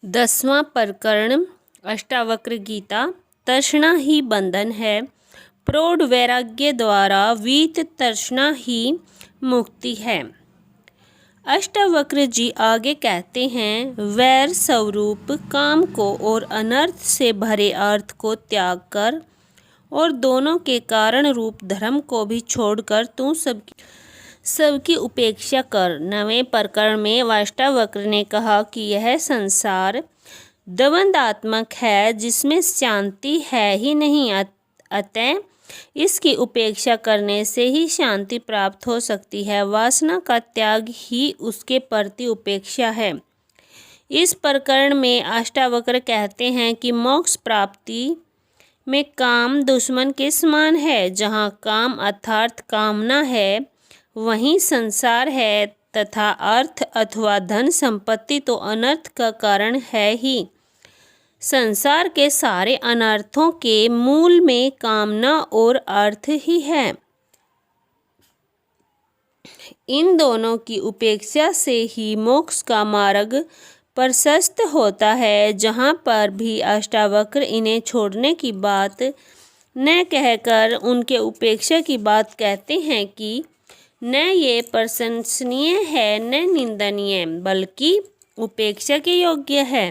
10वां प्रकरण अष्टावक्र गीता। तृष्णा ही बंधन है, प्रौढ़ वैराग्य द्वारा वीत तृष्णा ही मुक्ति है। अष्टावक्र जी आगे कहते हैं, वैर स्वरूप काम को और अनर्थ से भरे अर्थ को त्याग कर और दोनों के कारण रूप धर्म को भी छोड़कर तू सबकी उपेक्षा कर। 9वें प्रकरण में अष्टावक्र ने कहा कि यह संसार द्वंद्वात्मक है जिसमें शांति है ही नहीं, अतः इसकी उपेक्षा करने से ही शांति प्राप्त हो सकती है। वासना का त्याग ही उसके प्रति उपेक्षा है। इस प्रकरण में अष्टावक्र कहते हैं कि मोक्ष प्राप्ति में काम दुश्मन के समान है। जहाँ काम अर्थात कामना है वहीं संसार है, तथा अर्थ अथवा धन संपत्ति तो अनर्थ का कारण है ही। संसार के सारे अनर्थों के मूल में कामना और अर्थ ही है। इन दोनों की उपेक्षा से ही मोक्ष का मार्ग प्रशस्त होता है। जहाँ पर भी अष्टावक्र इन्हें छोड़ने की बात न कहकर उनके उपेक्षा की बात कहते हैं कि न ये प्रशंसनीय है न निंदनीय, बल्कि उपेक्षा के योग्य है।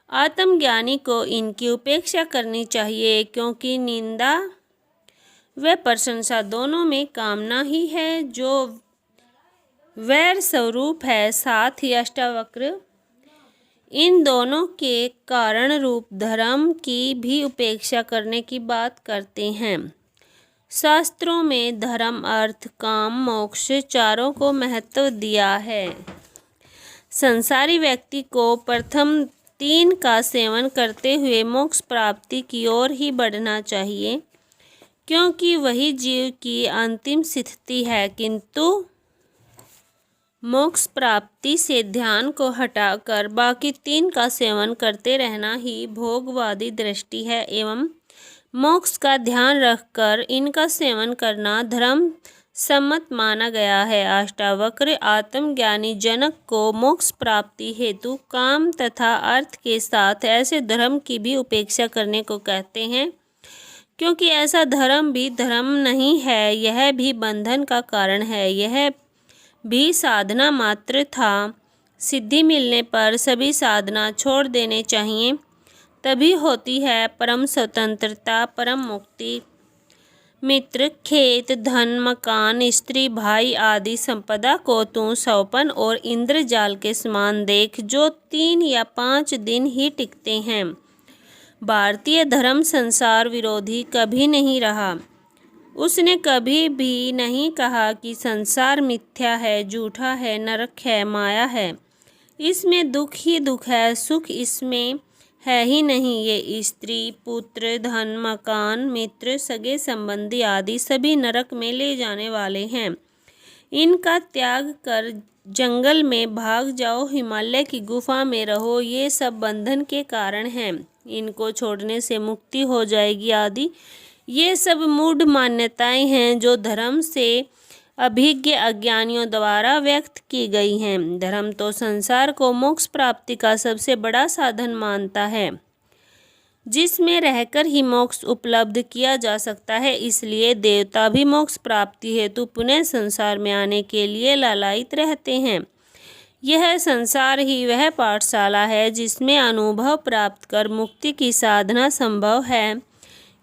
आत्मज्ञानी को इनकी उपेक्षा करनी चाहिए, क्योंकि निंदा व प्रशंसा दोनों में कामना ही है जो वैर स्वरूप है। साथ ही अष्टावक्र इन दोनों के कारण रूप धर्म की भी उपेक्षा करने की बात करते हैं। शास्त्रों में धर्म, अर्थ, काम, मोक्ष चारों को महत्व दिया है। संसारी व्यक्ति को प्रथम 3 का सेवन करते हुए मोक्ष प्राप्ति की ओर ही बढ़ना चाहिए, क्योंकि वही जीव की अंतिम स्थिति है। किंतु मोक्ष प्राप्ति से ध्यान को हटाकर बाकी 3 का सेवन करते रहना ही भोगवादी दृष्टि है, एवं मोक्ष का ध्यान रखकर इनका सेवन करना धर्म सम्मत माना गया है। अष्टावक्र आत्मज्ञानी जनक को मोक्ष प्राप्ति हेतु काम तथा अर्थ के साथ ऐसे धर्म की भी उपेक्षा करने को कहते हैं, क्योंकि ऐसा धर्म भी धर्म नहीं है, यह भी बंधन का कारण है। यह भी साधना मात्र था। सिद्धि मिलने पर सभी साधना छोड़ देने चाहिए, तभी होती है परम स्वतंत्रता, परम मुक्ति। मित्र, खेत, धन, मकान, स्त्री, भाई आदि संपदा को तू सौपन और इंद्रजाल के समान देख, जो 3 या 5 दिन ही टिकते हैं। भारतीय धर्म संसार विरोधी कभी नहीं रहा। उसने कभी भी नहीं कहा कि संसार मिथ्या है, झूठा है, नरक है, माया है, इसमें दुख ही दुख है, सुख इसमें है ही नहीं। ये स्त्री, पुत्र, धन, मकान, मित्र, सगे संबंधी आदि सभी नरक में ले जाने वाले हैं। इनका त्याग कर जंगल में भाग जाओ, हिमालय की गुफा में रहो, ये सब बंधन के कारण हैं। इनको छोड़ने से मुक्ति हो जाएगी आदि ये सब मूढ़ मान्यताएं हैं जो धर्म से अभिज्ञ अज्ञानियों द्वारा व्यक्त की गई हैं। धर्म तो संसार को मोक्ष प्राप्ति का सबसे बड़ा साधन मानता है, जिसमें रहकर ही मोक्ष उपलब्ध किया जा सकता है। इसलिए देवता भी मोक्ष प्राप्ति हेतु पुनः संसार में आने के लिए लालायित रहते हैं। यह संसार ही वह पाठशाला है जिसमें अनुभव प्राप्त कर मुक्ति की साधना संभव है,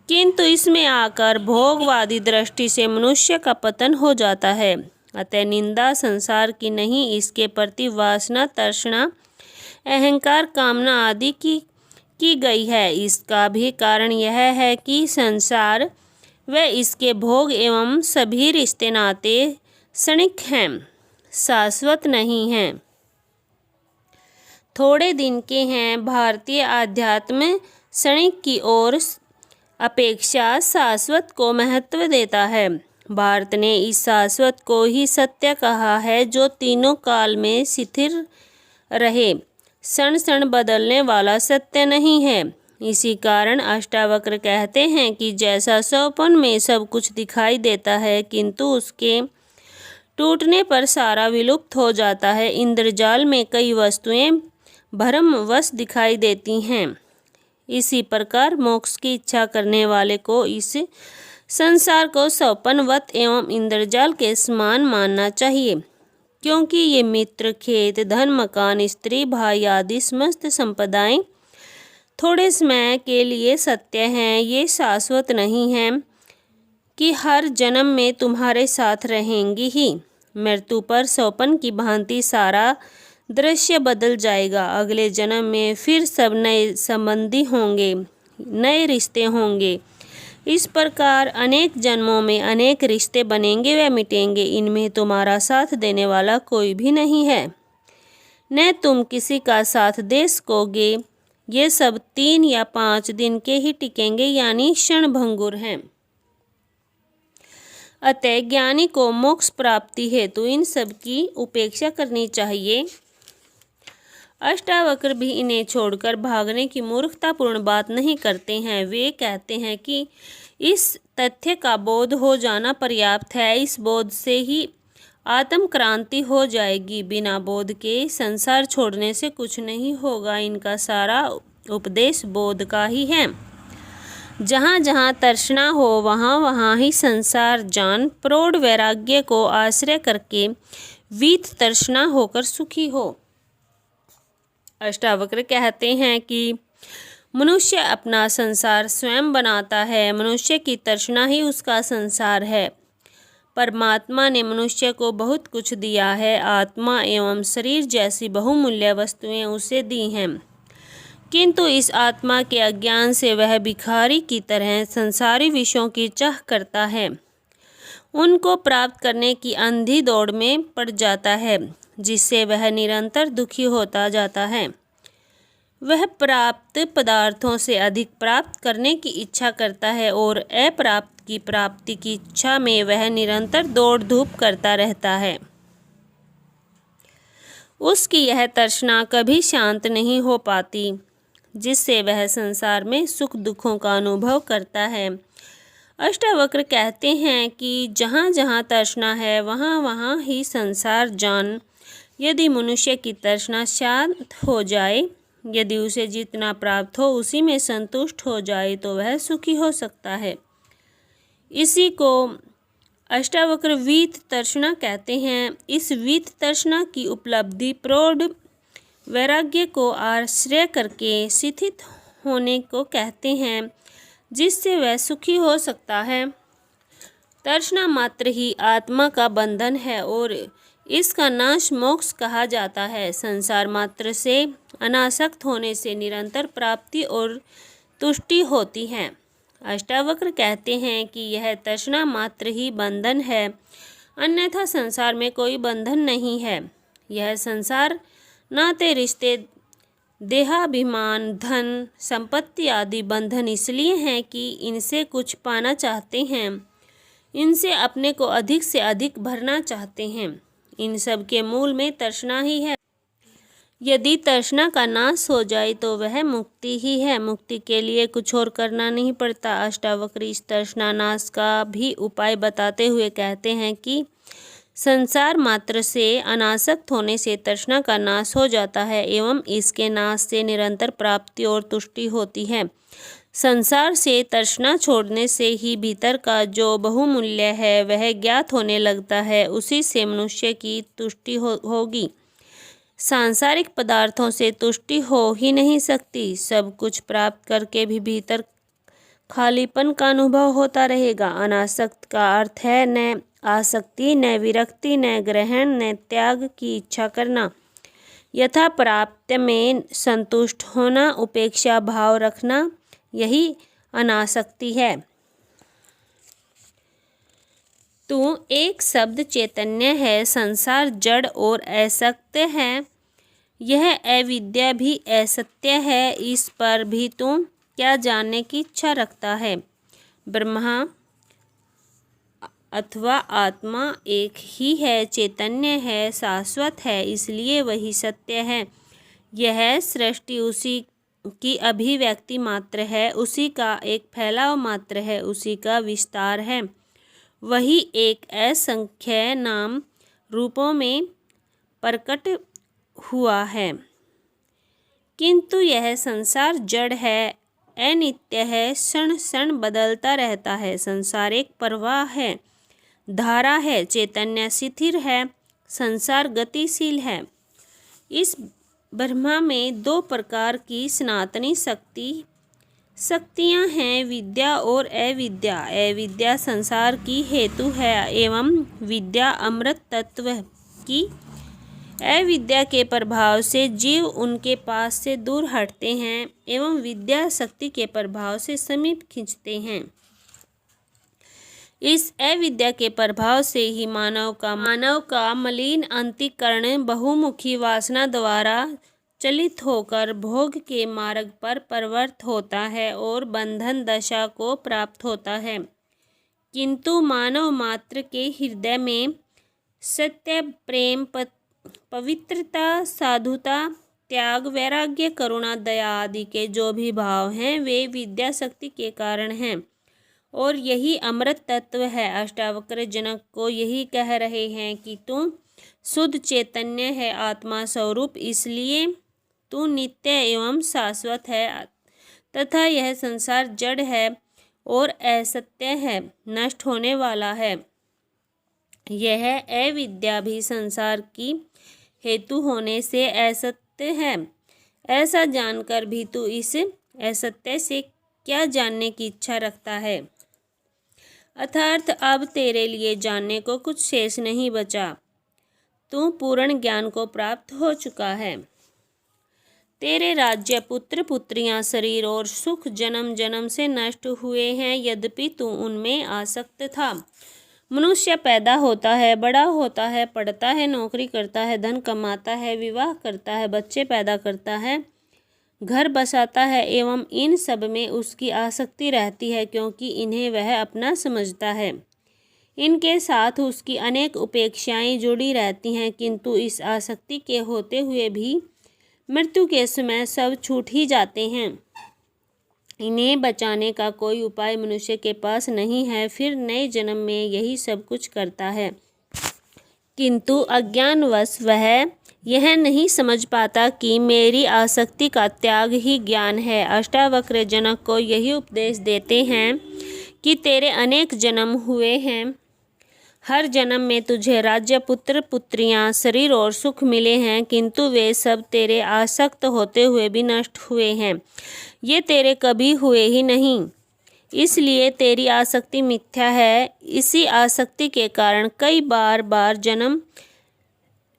किंतु इसमें आकर भोगवादी दृष्टि से मनुष्य का पतन हो जाता है। अतः निंदा संसार की नहीं, इसके प्रति वासना, तृष्णा, अहंकार, कामना आदि की गई है। इसका भी कारण यह है कि संसार व इसके भोग एवं सभी रिश्ते नाते क्षणिक हैं, शाश्वत नहीं हैं, थोड़े दिन के हैं। भारतीय आध्यात्म क्षणिक की ओर अपेक्षा शाश्वत को महत्व देता है। भारत ने इस शाश्वत को ही सत्य कहा है, जो तीनों काल में स्थिर रहे, क्षण क्षण बदलने वाला सत्य नहीं है। इसी कारण अष्टावक्र कहते हैं कि जैसा स्वप्न में सब कुछ दिखाई देता है, किंतु उसके टूटने पर सारा विलुप्त हो जाता है। इंद्रजाल में कई वस्तुएं भ्रमवश दिखाई देती हैं। इसी प्रकार मोक्ष की इच्छा करने वाले को इस संसार को सौपनवत एवं इंद्रजाल के समान मानना चाहिए, क्योंकि ये मित्र, खेत, धन, मकान, स्त्री, भाई आदि समस्त संपदाएं थोड़े समय के लिए सत्य हैं। ये शाश्वत नहीं हैं कि हर जन्म में तुम्हारे साथ रहेंगी ही। मृत्यु पर सौपन की भांति सारा दृश्य बदल जाएगा। अगले जन्म में फिर सब नए संबंधी होंगे, नए रिश्ते होंगे। इस प्रकार अनेक जन्मों में अनेक रिश्ते बनेंगे व मिटेंगे। इनमें तुम्हारा साथ देने वाला कोई भी नहीं है, न तुम किसी का साथ दे सकोगे। ये सब 3 या 5 दिन के ही टिकेंगे, यानी क्षणभंगुर हैं। अतः ज्ञानी को मोक्ष प्राप्ति हेतु इन सब की उपेक्षा करनी चाहिए। अष्टावक्र भी इन्हें छोड़कर भागने की मूर्खतापूर्ण बात नहीं करते हैं। वे कहते हैं कि इस तथ्य का बोध हो जाना पर्याप्त है। इस बोध से ही आत्म क्रांति हो जाएगी। बिना बोध के संसार छोड़ने से कुछ नहीं होगा। इनका सारा उपदेश बोध का ही है। जहाँ जहाँ तृष्णा हो वहाँ वहाँ ही संसार जान। प्रौढ़ वैराग्य को आश्रय करके वीत तृष्णा होकर सुखी हो। अष्टावक्र कहते हैं कि मनुष्य अपना संसार स्वयं बनाता है। मनुष्य की तृष्णा ही उसका संसार है। परमात्मा ने मनुष्य को बहुत कुछ दिया है। आत्मा एवं शरीर जैसी बहुमूल्य वस्तुएं उसे दी हैं, किंतु इस आत्मा के अज्ञान से वह भिखारी की तरह संसारी विषयों की चाह करता है। उनको प्राप्त करने की अंधी दौड़ में पड़ जाता है, जिससे वह निरंतर दुखी होता जाता है। वह प्राप्त पदार्थों से अधिक प्राप्त करने की इच्छा करता है और अप्राप्त की प्राप्ति की इच्छा में वह निरंतर दौड़ धूप करता रहता है। उसकी यह तृष्णा कभी शांत नहीं हो पाती, जिससे वह संसार में सुख दुखों का अनुभव करता है। अष्टावक्र कहते हैं कि जहाँ जहाँ तृष्णा है वहाँ वहाँ ही संसार जान। यदि मनुष्य की तृष्णा शांत हो जाए, यदि उसे जितना प्राप्त हो उसी में संतुष्ट हो जाए, तो वह सुखी हो सकता है। इसी को अष्टावक्र वीत तृष्णा कहते हैं। इस वीत तृष्णा की उपलब्धि प्रौढ़ वैराग्य को आश्रय करके स्थित होने को कहते हैं, जिससे वह सुखी हो सकता है। तृष्णा मात्र ही आत्मा का बंधन है और इसका नाश मोक्ष कहा जाता है। संसार मात्र से अनासक्त होने से निरंतर प्राप्ति और तुष्टि होती है। अष्टावक्र कहते हैं कि यह तृष्णा मात्र ही बंधन है, अन्यथा संसार में कोई बंधन नहीं है। यह संसार नाते, रिश्ते, देहाभिमान, धन, संपत्ति आदि बंधन इसलिए हैं कि इनसे कुछ पाना चाहते हैं, इनसे अपने को अधिक से अधिक भरना चाहते हैं। इन सब के मूल में तृष्णा ही है। यदि तृष्णा का नाश हो जाए तो वह मुक्ति ही है। मुक्ति के लिए कुछ और करना नहीं पड़ता। अष्टावक्र इस तृष्णा नाश का भी उपाय बताते हुए कहते हैं कि संसार मात्र से अनासक्त होने से तृष्णा का नाश हो जाता है एवं इसके नाश से निरंतर प्राप्ति और तुष्टि होती है। संसार से तृष्णा छोड़ने से ही भीतर का जो बहुमूल्य है वह ज्ञात होने लगता है। उसी से मनुष्य की तुष्टि होगी। सांसारिक पदार्थों से तुष्टि हो ही नहीं सकती। सब कुछ प्राप्त करके भी भीतर खालीपन का अनुभव होता रहेगा। अनासक्त का अर्थ है न आसक्ति, न विरक्ति, न ग्रहण, न त्याग की इच्छा करना। यथा प्राप्त में संतुष्ट होना, उपेक्षा भाव रखना, यही अनासक्ति है। तू एक शब्द चैतन्य है, संसार जड़ और असत्य है। यह अविद्या भी असत्य है। इस पर भी तू क्या जानने की इच्छा रखता है? ब्रह्मा अथवा आत्मा एक ही है, चैतन्य है, शाश्वत है, इसलिए वही सत्य है। यह सृष्टि उसी की अभिव्यक्ति मात्र है, उसी का एक फैलाव मात्र है, उसी का विस्तार है। वही एक असंख्य नाम रूपों में प्रकट हुआ है। किंतु यह संसार जड़ है, अनित्य है, क्षण क्षण बदलता रहता है। संसार एक प्रवाह है, धारा है, चैतन्य स्थिर है, संसार गतिशील है। इस ब्रह्मा में दो प्रकार की सनातनी शक्तियाँ हैं, विद्या और अविद्या। अविद्या संसार की हेतु है एवं विद्या अमृत तत्व की। अविद्या के प्रभाव से जीव उनके पास से दूर हटते हैं एवं विद्या शक्ति के प्रभाव से समीप खींचते हैं। इस अविद्या के प्रभाव से ही मानव का मलिन अंतःकरण बहुमुखी वासना द्वारा चलित होकर भोग के मार्ग पर प्रवृत्त होता है और बंधन दशा को प्राप्त होता है। किंतु मानव मात्र के हृदय में सत्य, प्रेम, पवित्रता, साधुता, त्याग, वैराग्य, करुणा, दया आदि के जो भी भाव हैं वे विद्या शक्ति के कारण हैं और यही अमृत तत्व है। अष्टावक्र जनक को यही कह रहे हैं कि तू शुद्ध चैतन्य है, आत्मा स्वरूप, इसलिए तू नित्य एवं शाश्वत है तथा यह संसार जड़ है और असत्य है, नष्ट होने वाला है। यह अविद्या भी संसार की हेतु होने से असत्य है। ऐसा जानकर भी तू इस असत्य से क्या जानने की इच्छा रखता है? अर्थात अब तेरे लिए जानने को कुछ शेष नहीं बचा, तू पूर्ण ज्ञान को प्राप्त हो चुका है। तेरे राज्य, पुत्र पुत्रियां, शरीर और सुख जन्म जन्म से नष्ट हुए हैं, यद्यपि तू उनमें आसक्त था। मनुष्य पैदा होता है, बड़ा होता है, पढ़ता है, नौकरी करता है, धन कमाता है, विवाह करता है, बच्चे पैदा करता है, घर बसाता है एवं इन सब में उसकी आसक्ति रहती है क्योंकि इन्हें वह अपना समझता है। इनके साथ उसकी अनेक उपेक्षाएं जुड़ी रहती हैं, किंतु इस आसक्ति के होते हुए भी मृत्यु के समय सब छूट ही जाते हैं। इन्हें बचाने का कोई उपाय मनुष्य के पास नहीं है, फिर नए जन्म में यही सब कुछ करता है, किंतु अज्ञानवश वह यह नहीं समझ पाता कि मेरी आसक्ति का त्याग ही ज्ञान है। अष्टावक्र जनक को यही उपदेश देते हैं कि तेरे अनेक जन्म हुए हैं, हर जन्म में तुझे राज्य, पुत्र पुत्रियां, शरीर और सुख मिले हैं, किंतु वे सब तेरे आसक्त होते हुए भी नष्ट हुए हैं। ये तेरे कभी हुए ही नहीं, इसलिए तेरी आसक्ति मिथ्या है। इसी आसक्ति के कारण कई बार जन्म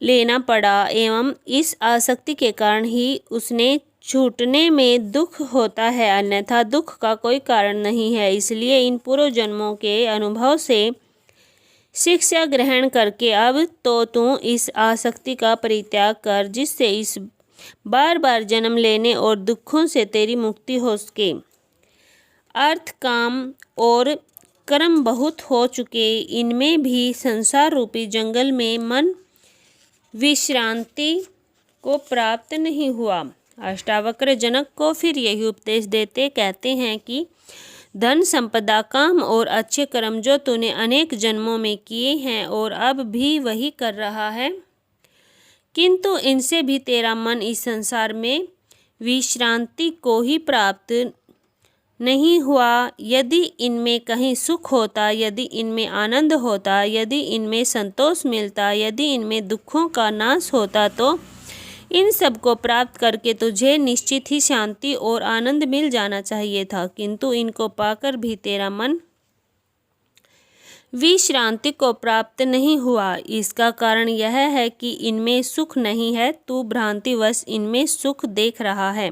लेना पड़ा एवं इस आसक्ति के कारण ही उसने छूटने में दुख होता है, अन्यथा दुख का कोई कारण नहीं है। इसलिए इन पूर्व जन्मों के अनुभव से शिक्षा ग्रहण करके अब तो तू इस आसक्ति का परित्याग कर, जिससे इस बार जन्म लेने और दुखों से तेरी मुक्ति हो सके। अर्थ, काम और कर्म बहुत हो चुके, इनमें भी संसार रूपी जंगल में मन विश्रांति को प्राप्त नहीं हुआ। अष्टावक्र जनक को फिर यही उपदेश देते कहते हैं कि धन, संपदा, काम और अच्छे कर्म जो तूने अनेक जन्मों में किए हैं और अब भी वही कर रहा है, किंतु इनसे भी तेरा मन इस संसार में विश्रांति को ही प्राप्त नहीं हुआ। यदि इनमें कहीं सुख होता, यदि इनमें आनंद होता, यदि इनमें संतोष मिलता, यदि इनमें दुखों का नाश होता, तो इन सब को प्राप्त करके तुझे निश्चित ही शांति और आनंद मिल जाना चाहिए था, किंतु इनको पाकर भी तेरा मन विश्रांति को प्राप्त नहीं हुआ। इसका कारण यह है कि इनमें सुख नहीं है, तू भ्रांतिवश इनमें सुख देख रहा है।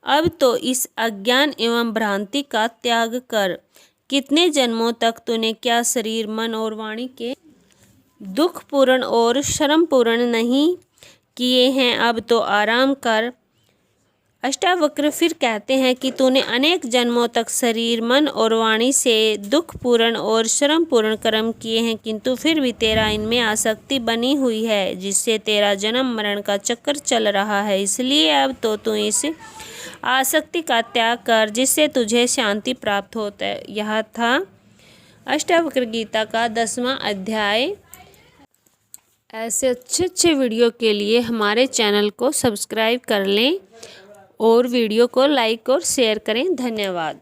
अब तो इस अज्ञान एवं भ्रांति का त्याग कर। कितने जन्मों तक तूने क्या शरीर, मन और वाणी के दुख पूर्ण और श्रम पूर्ण नहीं किए हैं, अब तो आराम कर। अष्टावक्र फिर कहते हैं कि तूने अनेक जन्मों तक शरीर, मन और वाणी से दुख पूर्ण और श्रम पूर्ण कर्म किए हैं, किंतु फिर भी तेरा इनमें आसक्ति बनी हुई है, जिससे तेरा जन्म मरण का चक्कर चल रहा है। इसलिए अब तो तू इस आसक्ति का त्याग कर, जिससे तुझे शांति प्राप्त होता है। यह था अष्टावक्र गीता का 10वां अध्याय। ऐसे अच्छे अच्छे वीडियो के लिए हमारे चैनल को सब्सक्राइब कर लें और वीडियो को लाइक और शेयर करें। धन्यवाद।